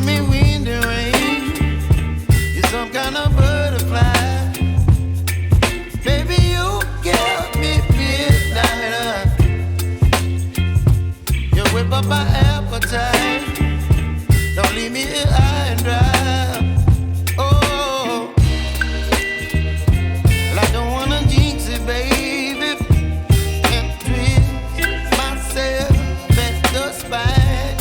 giving me wind and rain. You're some kind of butterfly. Baby, you give me midnight. You whip up my appetite. Don't leave me here high and dry. Oh, well, I don't wanna jinx it, baby, and twist myself at the spine.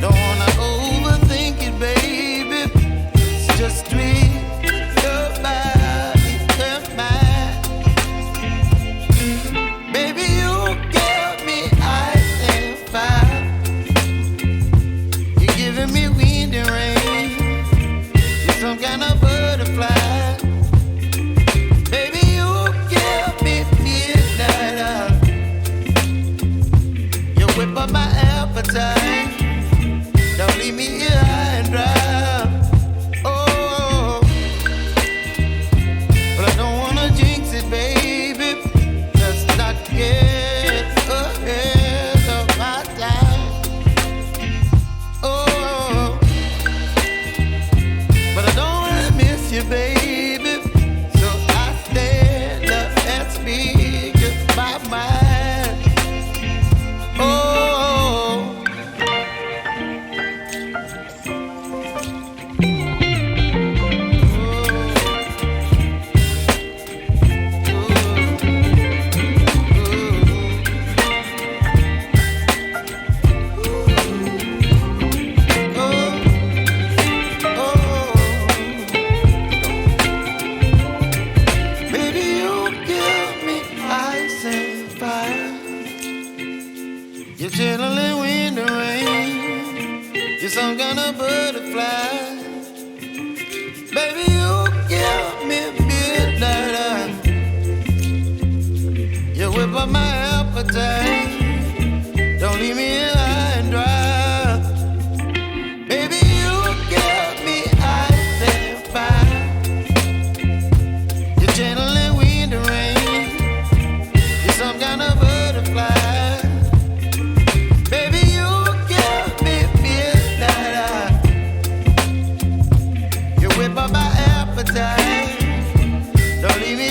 Don't wanna overthink it, baby. It's just twist your body and mine. Baby, you give me ice and fire. You're giving me wind and rain. You're some kind of butterfly. Baby, you give me midnight. You whip up my appetite. Don't leave me here high and dry. Oh, but I don't wanna jinx it, baby. Let's not get ahead of my time. Oh, but I don't wanna miss you, baby. So I stand up and speak my mind. Oh. Baby, you give me ice and fire. You're chilling wind and rain. You're some kind of butterfly. Baby, you give me midnight. You whip up my appetite. Don't leave me here high and dry. Baby, you give me ice and fire. You're channeling wind and rain. You're some kind of butterfly. Baby, you give me midnight. You whip up my appetite. Don't leave me